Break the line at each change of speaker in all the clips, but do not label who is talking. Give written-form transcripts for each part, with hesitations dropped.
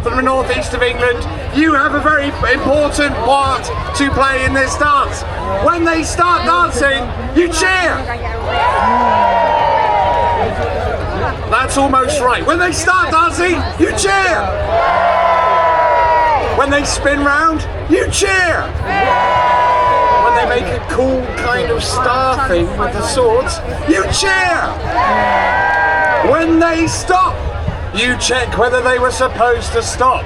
From the northeast of England, you have a very important part to play in this dance. When they start dancing, you cheer. That's almost right. When they start dancing, you cheer. When they spin round, you cheer. When they make a cool kind of star thing with the swords, you cheer. When they stop, you check whether they were supposed to stop.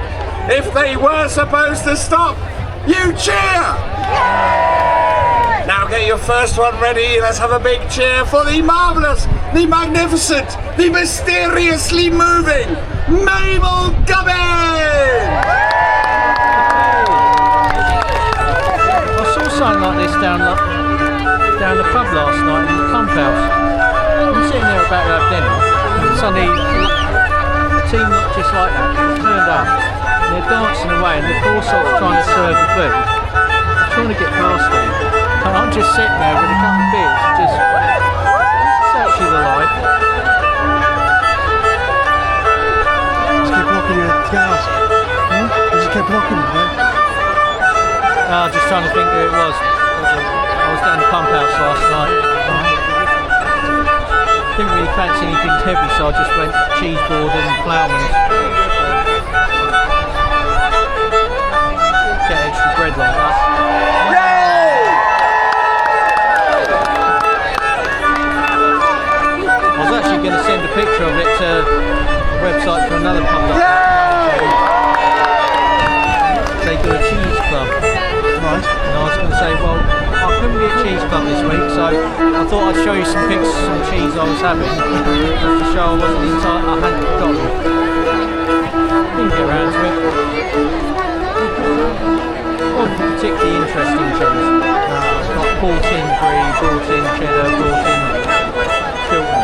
If they were supposed to stop, you cheer! Now get your first one ready. Let's have a big cheer for the marvellous, the magnificent, the mysteriously moving Mabel Gubbin!
I saw something like this down the pub last night in the pump house. I'm sitting there about to have dinner, and suddenly team just like that turned up and they're dancing away and the Borsot's trying to serve the food. I'm trying to get past them and I'm just sitting there with a couple of beers just, this is actually the life.
Just keep blocking your gas. Just keep blocking it, right?
Just trying to think who it was. I was down the pump house last night. Didn't really fancy anything heavy, so I just went cheese board and ploughman's. Get extra bread like that. I was actually going to send a picture of it to the website for another pub. They do a cheese club.
Right.
And I was going to say, well, I couldn't be at cheese club this week, so I thought I'd show you some pictures of some cheese I was having, just to show I wasn't inside, I hadn't forgotten. Didn't get around to it. Wasn't particularly interesting cheese. Like bought in brie, bought in cheddar, bought in Chiltern.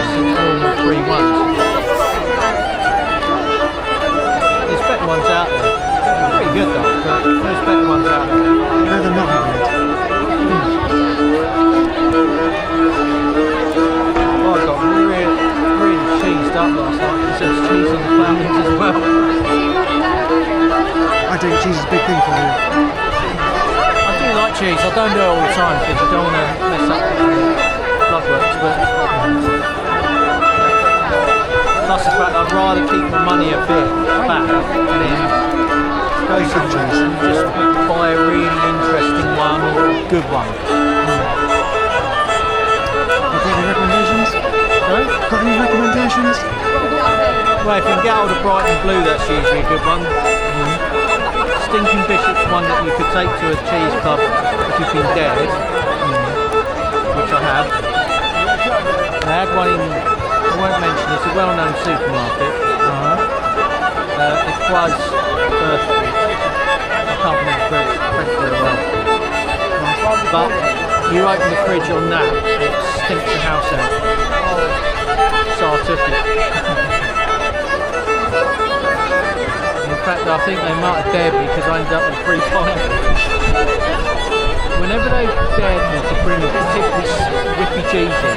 All the 3 ones. There's better ones out there. Pretty good though, but there's better ones out there.
No, they're not good.
I got really cheesed up last night because there's cheese on the ploughman's as well.
I think cheese is a big thing for you.
I do like cheese, I don't do it all the time because I don't want to mess up blood works, but plus the fact I'd rather keep my money a bit back and then go somewhere and just buy a really interesting one or a good one.
Got any recommendations?
Sorry?
Got any recommendations?
Well, if you can get hold of Brighton Blue, that's usually a good one. Stinking Bishop's one that you could take to a cheese club if you've been dared, which I have. I had one in, I won't mention, it's a well-known supermarket. It was Earthwood. I can't remember very well. But you open the fridge on that, it stinks the house out. So I took it. In fact, I think they might have dared me because I ended up with 3 pints. Whenever they dared me to bring a particularly whippy cheese in,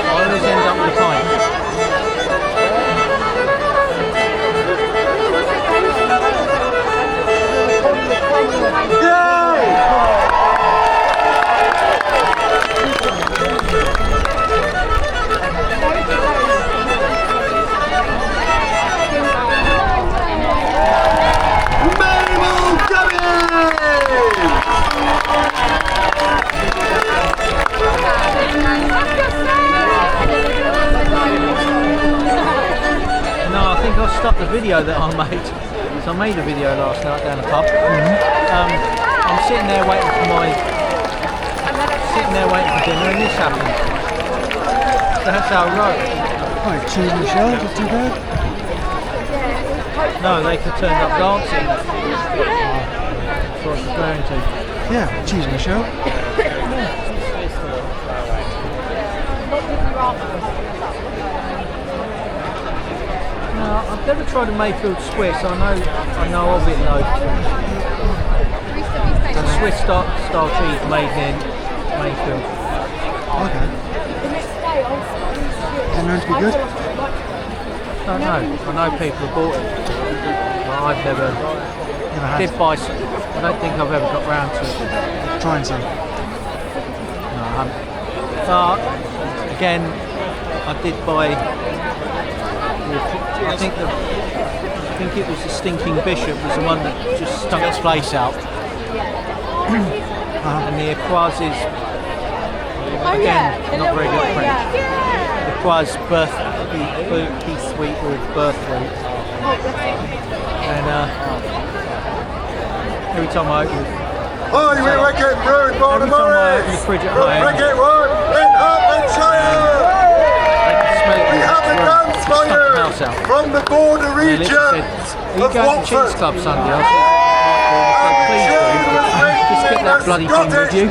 I always end up with a pint. I stopped the video that I made. So I made a video last night down the pub. I'm sitting there waiting for dinner and this happened. So that's how I wrote.
Right, cheese and shell, not too bad.
No, they could turn up dancing. That's what I was referring to.
Yeah, cheese and shell.
I've never tried a Mayfield Swiss. I know of it though. It's a Swiss style cheese made in Mayfield.
Okay. Is it known to be good?
don't know. I know people have bought it, but I've never
Never
did
had.
buy some. I don't think I've ever got round to it.
Trying some.
No, I haven't. But again, I did buy. I think it was the Stinking Bishop was the one that just stunk its place out. And the Equazes, again, not very good French. Equaz Beef Sweet or Birth Wheat. And every time I open it,
Oh, you mean like it brewed by the
every time I open the
Morris?
fridge at
From
home,
Frigate Wood in Hertfordshire!
I can smell it.
We have a dance for
Stunk the
you
house out.
from the border
And they
regions
literally said, are you
of
going to Cheese
Watford.
Club Sunday? I said, please do. Just get that bloody thing with you.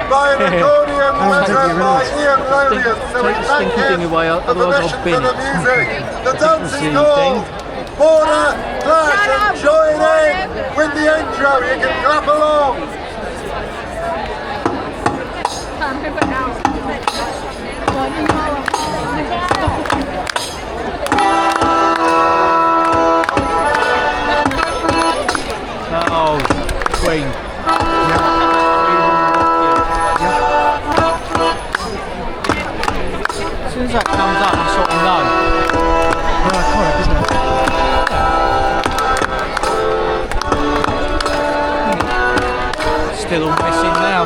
By an accordion
How long
written
did you
by
realise?
Ian Lolius, so we
Take the
thank
stinking thing
him
away,
for
otherwise I'll
permission
bin
for the
it.
music. The dance is
see
called Border Clash, and join in with the intro. You can clap along.
Oh, Queen. As soon as that comes up, you sort of know.
Well, iconic, isn't it?
Still all missing now.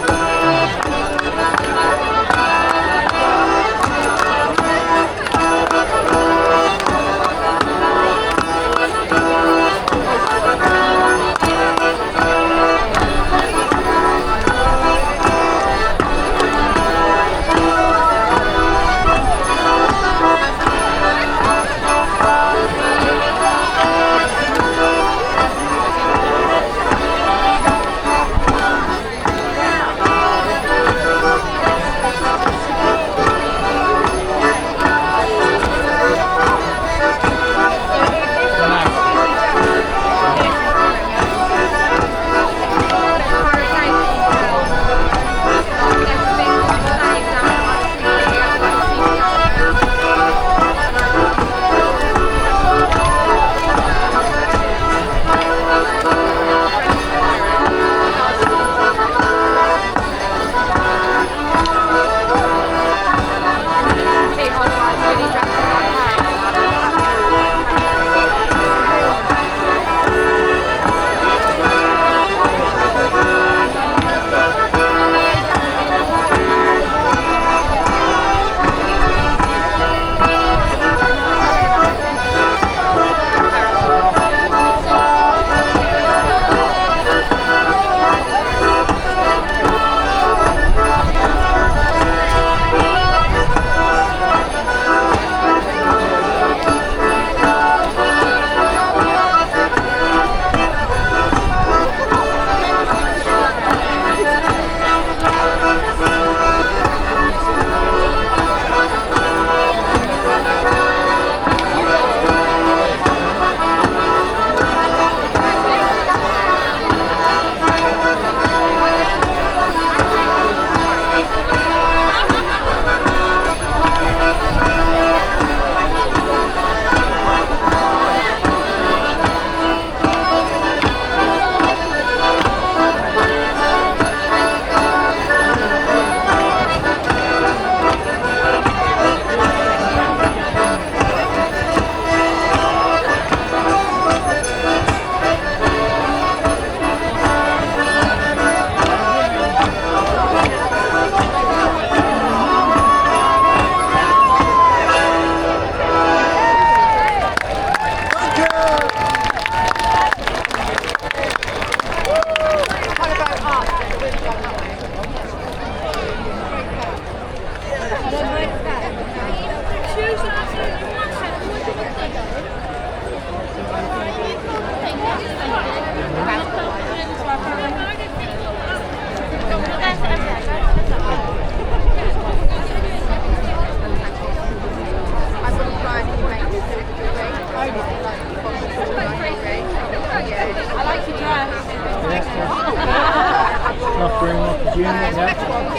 Not green, not the junior, yeah.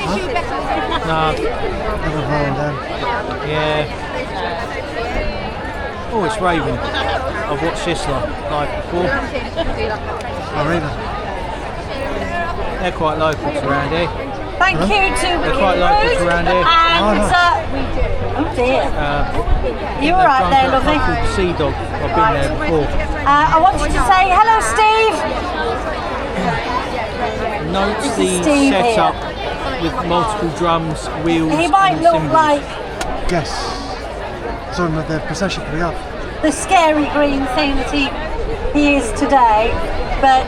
Huh? No.
Never fallen down.
Yeah. Oh, it's Raven. I've watched this live before.
Oh, really?
They're quite local to around here.
Thank you to
They're quite local to around here.
and oh dear, you all right there, lovely?
Called Sea Dog. I've been there before.
I want you to say hello, Steve.
Note
This
the
is Steve
setup with multiple drums, wheels,
He might
and
look
cymbals.
like
Yes. Saw him at the procession coming up.
the scary green thing that he is today, but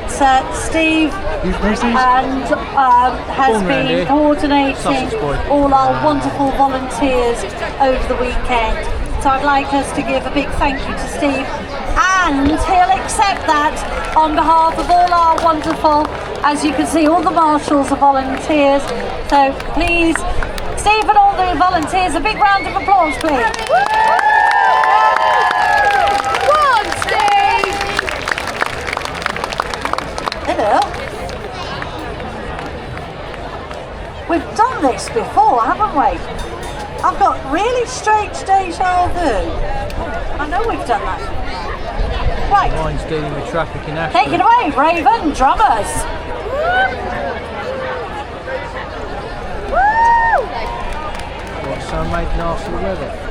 Steve
Where's these?
and has
Born round
been
here.
coordinating
Sussex boy.
all our wonderful volunteers over the weekend. So I'd like us to give a big thank you to Steve, and he'll accept that on behalf of all our wonderful, as you can see, all the marshals are volunteers. So please, Steve and all the volunteers, a big round of applause, please. Go on, Steve! Hello. We've done this before, haven't we? I've got really strange deja vu. I know we've done that. Right,
Mine's dealing with traffic in Ashton.
take it away, Raven, drummers.
What, sun made nasty weather?